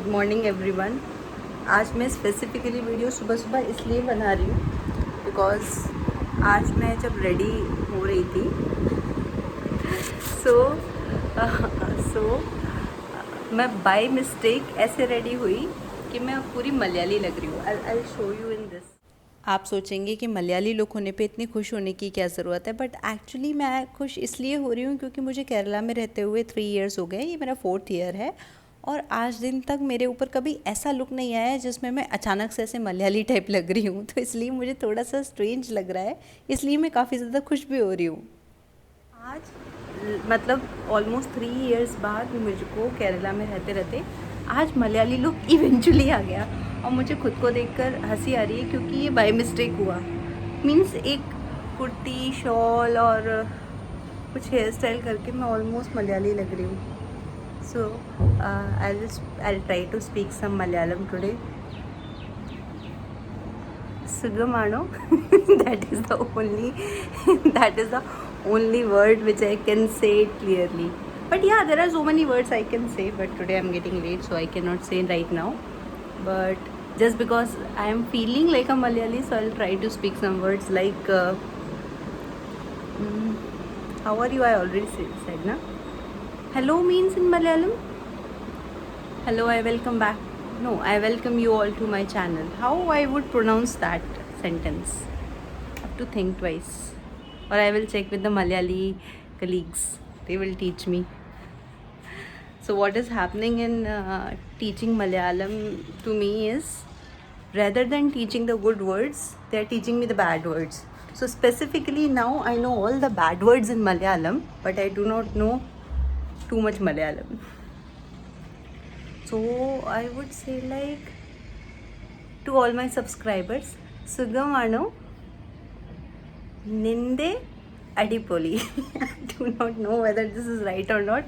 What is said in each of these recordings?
Good morning everyone. आज मैं specifically video सुबह सुबह इसलिए बना रही हूँ बिकॉज़ आज मैं जब रेडी हो रही थी सो मैं बाय मिस्टेक ऐसे रेडी हुई कि मैं अब पूरी मलयाली लग रही हूँ। I show you in this. आप सोचेंगे कि मलयाली लुक होने पे इतनी खुश होने की क्या ज़रूरत है, बट एक्चुअली मैं खुश इसलिए हो रही हूँ क्योंकि मुझे केरला में रहते हुए 3 इयर्स हो गए। ये मेरा 4th ईयर है और आज दिन तक मेरे ऊपर कभी ऐसा लुक नहीं आया है जिसमें मैं अचानक से ऐसे मलयाली टाइप लग रही हूँ। तो इसलिए मुझे थोड़ा सा स्ट्रेंज लग रहा है, इसलिए मैं काफ़ी ज़्यादा खुश भी हो रही हूँ। आज मतलब ऑलमोस्ट 3 इयर्स बाद मुझको केरला में रहते रहते आज मलयाली लुक इवेंचुअली आ गया और मुझे खुद को देखकर हंसी आ रही है क्योंकि ये बाय मिस्टेक हुआ। मीन्स एक कुर्ती शॉल और कुछ हेयर स्टाइल करके मैं ऑलमोस्ट मलयाली लग रही हूँ। सो I'll try to speak some Malayalam today. Sugamano. that is the only word which I can say it clearly. But yeah, there are so many words I can say, but today I'm getting late, so I cannot say right now. But just because I am feeling like a Malayali, so I'll try to speak some words like how are you? I already said na. Hello means in Malayalam. Hello, I welcome back. No, I welcome you all to my channel. How I would pronounce that sentence? I have to think twice. Or I will check with the Malayali colleagues. They will teach me. So what is happening in teaching Malayalam to me is, rather than teaching the good words, they are teaching me the bad words. So specifically now I know all the bad words in Malayalam, but I do not know too much Malayalam. So I would say like to all my subscribers, Sugamano Ninde Adipoli. I do not know whether this is right or not.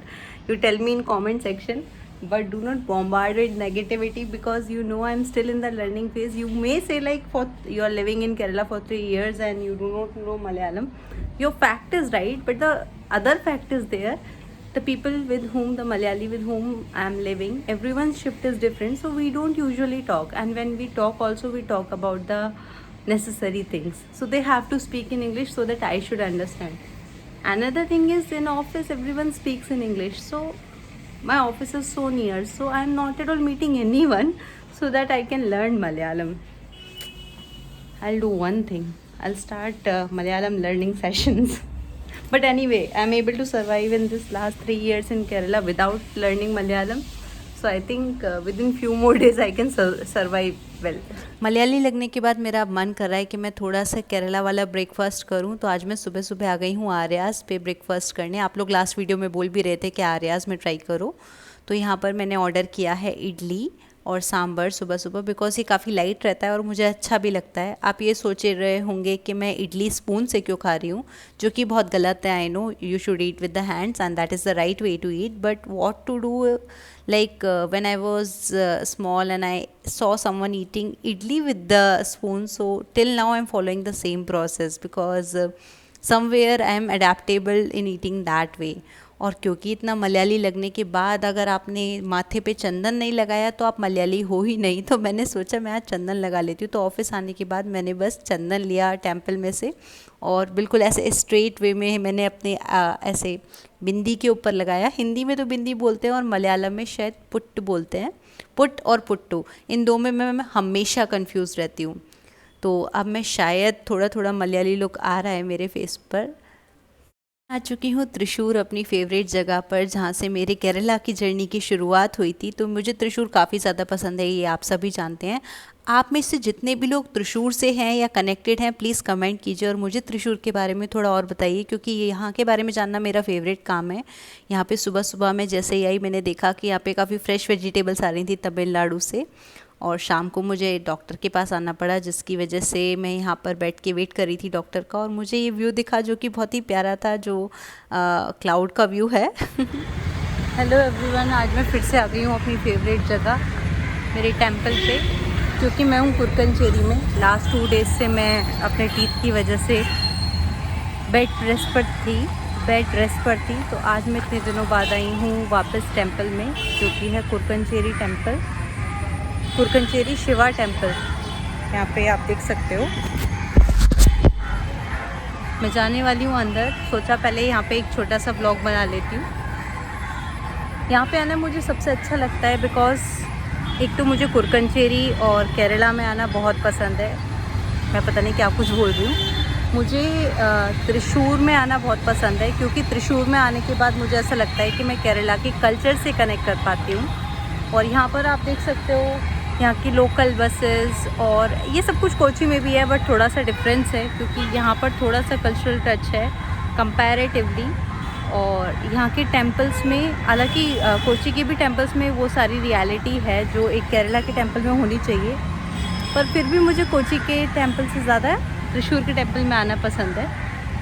You tell me in comment section, but do not bombard with negativity because you know I'm still in the learning phase. You may say like you are living in Kerala for 3 years and you do not know Malayalam. Your fact is right, but the other fact is there. The people with whom, the Malayali with whom I am living, everyone's shift is different, so we don't usually talk, and when we talk also we talk about the necessary things, so they have to speak in English so that I should understand. Another thing is, in office everyone speaks in English, so my office is so near, so I am not at all meeting anyone so that I can learn Malayalam. I'll do one thing, I'll start Malayalam learning sessions. But anyway, I'm able to survive in this last 3 years in Kerala without learning Malayalam. So I think within few more days I can survive well. Malayali लगने के बाद मेरा मन कर रहा है कि मैं थोड़ा सा केरला वाला ब्रेकफास्ट करूं, तो आज मैं सुबह सुबह आ गई हूं आर्यास पे ब्रेकफास्ट करने। आप लोग लास्ट वीडियो में बोल भी रहे थे कि आर्यास में ट्राई करो, तो यहाँ पर मैंने ऑर्डर किया है इडली और सांभर सुबह सुबह, बिकॉज ये काफ़ी लाइट रहता है और मुझे अच्छा भी लगता है। आप ये सोच रहे होंगे कि मैं इडली स्पून से क्यों खा रही हूँ, जो कि बहुत गलत है। I know you should eat with the hands and that is the right way to eat, but what to do, like when I was small and I saw someone eating idli with the spoon, so till now I'm following the same process because somewhere I am adaptable in eating that way. और क्योंकि इतना मलयाली लगने के बाद अगर आपने माथे पे चंदन नहीं लगाया तो आप मलयाली हो ही नहीं, तो मैंने सोचा मैं आज चंदन लगा लेती हूँ। तो ऑफिस आने के बाद मैंने बस चंदन लिया टेम्पल में से और बिल्कुल ऐसे स्ट्रेट वे में मैंने अपने ऐसे बिंदी के ऊपर लगाया। हिंदी में तो बिंदी बोलते हैं और मलयालम में शायद पुट्ट बोलते हैं। पुट और पुट्टू, इन दो में मैं हमेशा कंफ्यूज रहती हूँ। तो अब मैं शायद थोड़ा थोड़ा मलयाली लुक आ रहा है मेरे फेस पर। आ चुकी हूँ त्रिशूर, अपनी फेवरेट जगह पर जहाँ से मेरे केरला की जर्नी की शुरुआत हुई थी। तो मुझे त्रिशूर काफ़ी ज़्यादा पसंद है, ये आप सभी जानते हैं। आप में से जितने भी लोग त्रिशूर से हैं या कनेक्टेड हैं, प्लीज़ कमेंट कीजिए और मुझे त्रिशूर के बारे में थोड़ा और बताइए, क्योंकि यहाँ के बारे में जानना मेरा फेवरेट काम है। यहाँ पे सुबह सुबह मैं जैसे ही आई मैंने देखा कि यहाँ पे काफ़ी फ्रेश वेजिटेबल्स आ रही थी तमिलनाडु से, और शाम को मुझे डॉक्टर के पास आना पड़ा, जिसकी वजह से मैं यहाँ पर बैठ के वेट कर रही थी डॉक्टर का। और मुझे ये व्यू दिखा जो कि बहुत ही प्यारा था, जो क्लाउड का व्यू है। हेलो एवरीवन, आज मैं फिर से आ गई हूँ अपनी फेवरेट जगह मेरे टेंपल पे, क्योंकि मैं हूँ कुरकनचेरी में। लास्ट 2 डेज से मैं अपने टीथ की वजह से बेड रेस्ट पर थी। तो आज मैं इतने दिनों बाद आई हूँ वापस टेंपल में, जो कि है कुरकनचेरी टेंपल। कुरकनचेरी शिवा टेम्पल, यहाँ पे आप देख सकते हो। मैं जाने वाली हूँ अंदर, सोचा पहले यहाँ पे एक छोटा सा ब्लॉग बना लेती हूँ। यहाँ पे आना मुझे सबसे अच्छा लगता है बिकॉज़ एक तो मुझे कुरकनचेरी और केरला में आना बहुत पसंद है। मैं पता नहीं क्या कुछ बोल रही हूँ। मुझे त्रिशूर में आना बहुत पसंद है क्योंकि त्रिशूर में आने के बाद मुझे ऐसा लगता है कि मैं केरला के कल्चर से कनेक्ट कर पाती हूँ। और यहाँ पर आप देख सकते हो यहाँ की लोकल बसेस और ये सब कुछ कोची में भी है, बट थोड़ा सा डिफरेंस है क्योंकि यहाँ पर थोड़ा सा कल्चरल टच है कंपैरेटिवली। और यहाँ के टेम्पल्स में, हालांकि कोची के भी टेम्पल्स में वो सारी रियलिटी है जो एक केरला के टेम्पल में होनी चाहिए, पर फिर भी मुझे कोची के टेम्पल से ज़्यादा त्रिशूर के टेम्पल में आना पसंद है।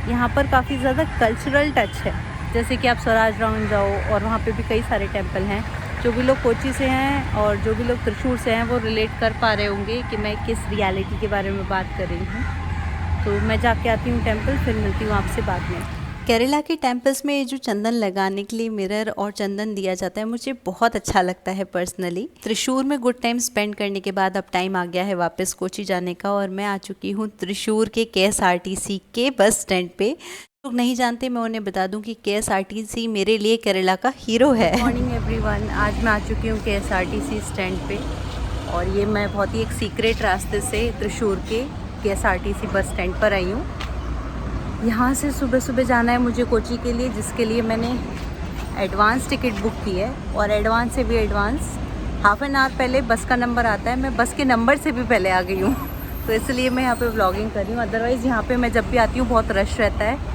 यहाँ पर काफ़ी ज़्यादा कल्चरल टच है, जैसे कि आप स्वराज राउंड जाओ और वहाँ पे भी कई सारे टेम्पल हैं। जो भी लोग कोची से हैं और जो भी लोग त्रिशूर से हैं वो रिलेट कर पा रहे होंगे कि मैं किस रियलिटी के बारे में बात कर रही हूँ। तो मैं जाके आती हूँ टेम्पल, फिर मिलती हूँ आपसे बाद में। केरला के टेम्पल्स में ये जो चंदन लगाने के लिए मिरर और चंदन दिया जाता है मुझे बहुत अच्छा लगता है पर्सनली। त्रिशूर में गुड टाइम स्पेंड करने के बाद अब टाइम आ गया है वापस कोची जाने का, और मैं आ चुकी हूँ त्रिशूर के KSRTC के बस स्टैंड पे। लोग नहीं जानते, मैं उन्हें बता दूं कि KSRTC मेरे लिए केरला का हीरो है। मॉर्निंग एवरीवन, आज मैं आ चुकी हूँ KSRTC स्टैंड पे, और ये मैं बहुत ही एक सीक्रेट रास्ते से त्रिशूर के KSRTC बस स्टैंड पर आई हूँ। यहाँ से सुबह सुबह जाना है मुझे कोची के लिए, जिसके लिए मैंने एडवांस टिकट बुक की है, और एडवांस से भी एडवांस हाफ एन आवर पहले बस का नंबर आता है। मैं बस के नंबर से भी पहले आ गई हूँ, तो इसलिए मैं यहाँ पे व्लॉगिंग कर रही हूँ। अदरवाइज़ यहाँ पे मैं जब भी आती हूँ बहुत रश रहता है,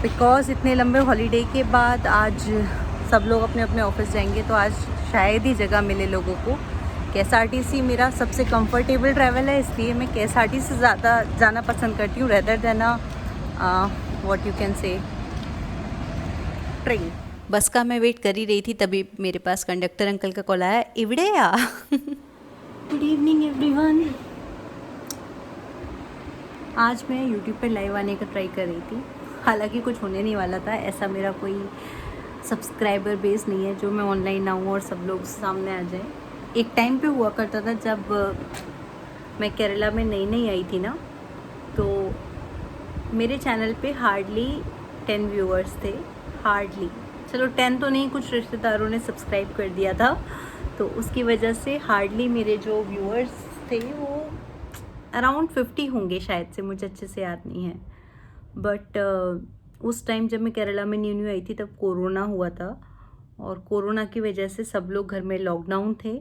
बिकॉज़ इतने लंबे हॉलीडे के बाद आज सब लोग अपने अपने ऑफिस जाएंगे, तो आज शायद ही जगह मिले लोगों को। KSRTC मेरा सबसे कंफर्टेबल ट्रैवल है, इसलिए मैं KSRTC से ज़्यादा जाना पसंद करती हूँ rather than what you can say train. बस का मैं वेट कर ही रही थी, तभी मेरे पास कंडक्टर अंकल का कॉल आया, इवड़े या। Good evening everyone. आज मैं यूट्यूब पर लाइव आने का ट्राई कर रही थी, हालांकि कुछ होने नहीं वाला था। ऐसा मेरा कोई सब्सक्राइबर बेस नहीं है जो मैं ऑनलाइन आऊँ और सब लोग सामने आ जाए। एक टाइम पे हुआ करता था जब मैं केरला में नई नई आई थी ना, तो मेरे चैनल पे हार्डली 10 व्यूअर्स थे, हार्डली। चलो 10 तो नहीं, कुछ रिश्तेदारों ने सब्सक्राइब कर दिया था, तो उसकी वजह से हार्डली मेरे जो व्यूअर्स थे वो अराउंड 50 होंगे शायद से, मुझे अच्छे से याद नहीं है। बट उस टाइम जब मैं केरला में न्यू न्यू आई थी तब कोरोना हुआ था, और कोरोना की वजह से सब लोग घर में लॉकडाउन थे,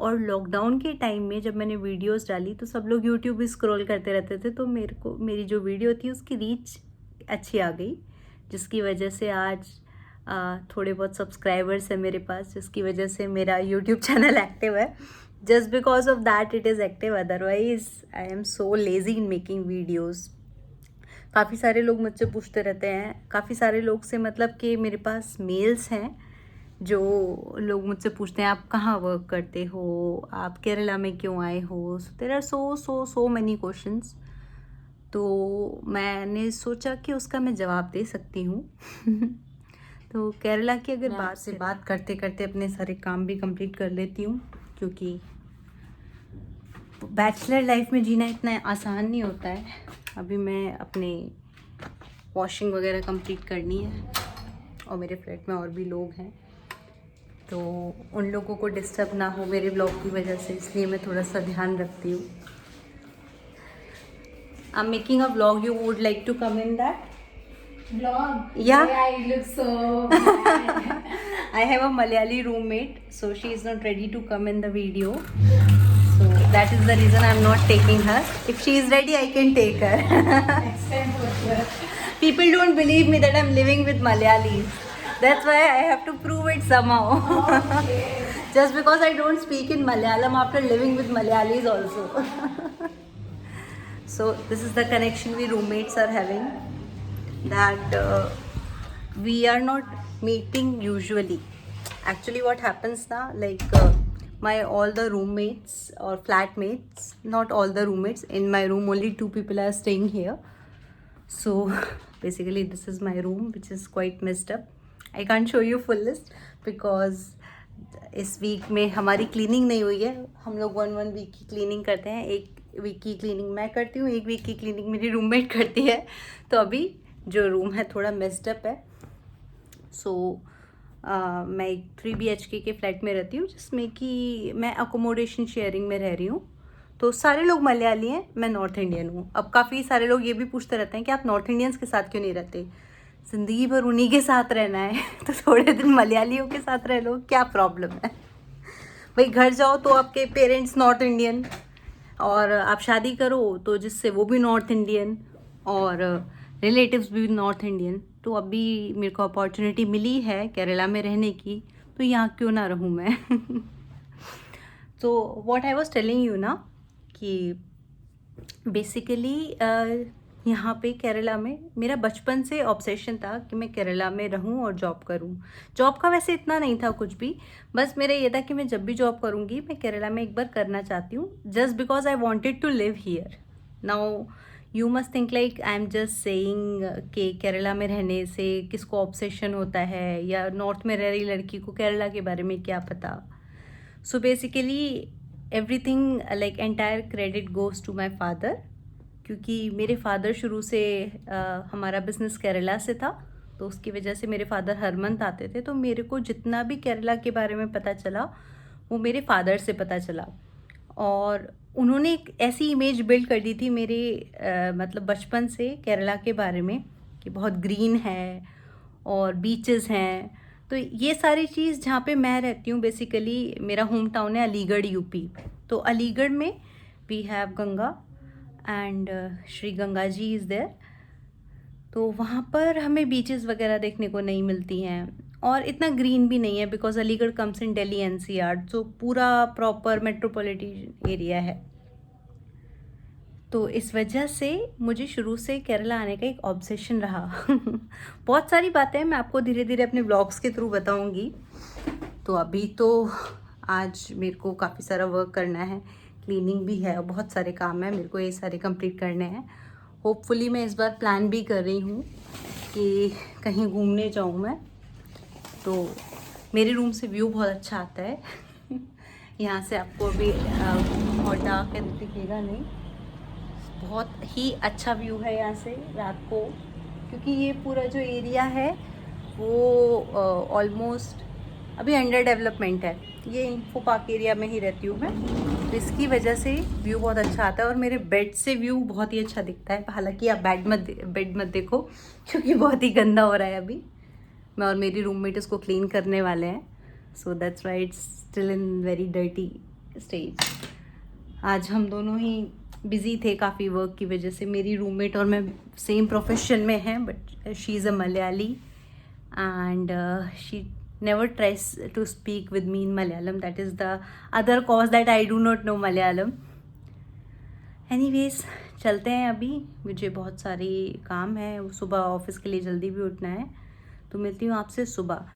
और लॉकडाउन के टाइम में जब मैंने वीडियोस डाली तो सब लोग यूट्यूब भी स्क्रॉल करते रहते थे, तो मेरी जो वीडियो थी उसकी रीच अच्छी आ गई, जिसकी वजह से आज थोड़े बहुत सब्सक्राइबर्स हैं मेरे पास, जिसकी वजह से मेरा यूट्यूब चैनल एक्टिव है। Just because of that it is active, otherwise I am so lazy in making videos. काफ़ी सारे लोग मुझसे पूछते रहते हैं, काफ़ी सारे लोग से मतलब कि मेरे पास मेल्स हैं जो लोग मुझसे पूछते हैं आप कहाँ वर्क करते हो, आप केरला में क्यों आए हो। There are so many questions, तो मैंने सोचा कि उसका मैं जवाब दे सकती हूँ। तो केरला की अगर बात करते करते अपने सारे काम भी कंप्लीट कर लेती हूँ, क्योंकि बैचलर लाइफ में जीना इतना आसान नहीं होता है। अभी मैं अपने वॉशिंग वगैरह कंप्लीट करनी है, और मेरे फ्लैट में और भी लोग हैं, तो उन लोगों को डिस्टर्ब ना हो मेरे ब्लॉग की वजह से, इसलिए मैं थोड़ा सा ध्यान रखती हूँ। I am making a vlog, you would like to come in that vlog? Yeah. I look so bad. I have a Malayali roommate, so she is not ready to come in the video, so that is the reason I am not taking her. If she is ready I can take her. Next time for sure. People don't believe me that I'm living with Malayalis. That's why I have to prove it somehow. Okay. Just because I don't speak in Malayalam after living with Malayalis also. So this is the connection we roommates are having, that we are not meeting usually. Actually what happens now, like my all the roommates or flatmates, not all the roommates, in my room only 2 people are staying here. So basically this is my room, which is quite messed up. I can't show you full list because इस week में हमारी cleaning नहीं हुई है। हम लोग 1 week की cleaning करते हैं। 1 वीक की क्लीनिंग मैं करती हूँ, 1 वीक की क्लीनिंग मेरी रूममेट करती है। तो अभी जो रूम है थोड़ा मेस्ड अप है। सो मैं एक 3 BHK के फ्लैट में रहती हूँ, जिसमें कि मैं अकोमोडेशन शेयरिंग में रह रही हूँ। तो सारे लोग मलयाली हैं, मैं नॉर्थ इंडियन हूँ। अब काफ़ी सारे लोग ये भी पूछते रहते हैं कि आप नॉर्थ इंडियंस के साथ क्यों नहीं रहते, ज़िंदगी भर उन्हीं के साथ रहना है तो थोड़े दिन मलयालियों के साथ रह लो, क्या प्रॉब्लम है भाई। घर जाओ तो आपके पेरेंट्स नॉर्थ इंडियन, और आप शादी करो तो जिससे वो भी नॉर्थ इंडियन, और रिलेटिव्स भी नॉर्थ इंडियन। तो अभी मेरे को अपॉर्चुनिटी मिली है केरला में रहने की, तो यहाँ क्यों ना रहूँ मैं तो what I was telling you ना कि बेसिकली यहाँ पे केरला में मेरा बचपन से ऑब्सेशन था कि मैं केरला में रहूँ और जॉब करूँ। जॉब का वैसे इतना नहीं था कुछ भी, बस मेरा ये था कि मैं जब भी जॉब करूँगी मैं केरला में एक बार करना चाहती हूँ, just because I wanted to live here. Now you must think like I am just saying कि केरला में रहने से किसको ऑब्सेशन होता है, या नॉर्थ में रह रही लड़की को केरला के बारे में क्या पता। So basically everything like entire credit goes to my father, क्योंकि मेरे फादर शुरू से हमारा बिज़नेस केरला से था। तो उसकी वजह से मेरे फादर हर मंथ आते थे, तो मेरे को जितना भी केरला के बारे में पता चला वो मेरे फादर से पता चला। और उन्होंने एक ऐसी इमेज बिल्ड कर दी थी मेरे मतलब बचपन से केरला के बारे में कि बहुत ग्रीन है और बीचेस हैं। तो ये सारी चीज़ जहाँ पे मैं रहती हूँ, बेसिकली मेरा होम टाउन है अलीगढ़ यूपी। तो अलीगढ़ में we have Ganga and Shri Ganga ji is there. तो वहाँ पर हमें बीचेस वगैरह देखने को नहीं मिलती हैं, और इतना ग्रीन भी नहीं है because Aligarh comes in Delhi NCR, जो पूरा प्रॉपर मेट्रोपॉलिटन एरिया है। तो इस वजह से मुझे शुरू से केरला आने का एक ऑब्सेशन रहा बहुत सारी बातें मैं आपको धीरे धीरे अपने व्लॉग्स के थ्रू बताऊंगी। तो अभी तो आज मेरे को काफ़ी सारा वर्क करना है, क्लीनिंग भी है और बहुत सारे काम हैं मेरे को, ये सारे कंप्लीट करने हैं। होपफुली मैं इस बार प्लान भी कर रही हूँ कि कहीं घूमने जाऊँ मैं। तो मेरे रूम से व्यू बहुत अच्छा आता है यहाँ से आपको अभी बहुत डार्क है दिखेगा नहीं, बहुत ही अच्छा व्यू है यहाँ से रात को, क्योंकि ये पूरा जो एरिया है वो ऑलमोस्ट अभी अंडर डेवलपमेंट है। ये इन्फो पार्क एरिया में ही रहती हूँ मैं, तो इसकी वजह से व्यू बहुत अच्छा आता है। और मेरे बेड से व्यू बहुत ही अच्छा दिखता है। हालांकि आप बेड मत देखो क्योंकि बहुत ही गंदा हो रहा है अभी। मैं और मेरी रूममेट इसको क्लीन करने वाले हैं, so that's why it's still in very dirty stage. आज हम दोनों ही बिज़ी थे काफ़ी वर्क की वजह से। मेरी रूममेट और मैं सेम प्रोफेशन में हैं, but she is a Malayali and she never tries to speak with me in Malayalam. That is the other cause that I do not know Malayalam. Anyways, चलते हैं अभी, मुझे बहुत सारी काम है, सुबह ऑफिस के लिए जल्दी भी उठना है। तो मिलती हूँ आपसे सुबह।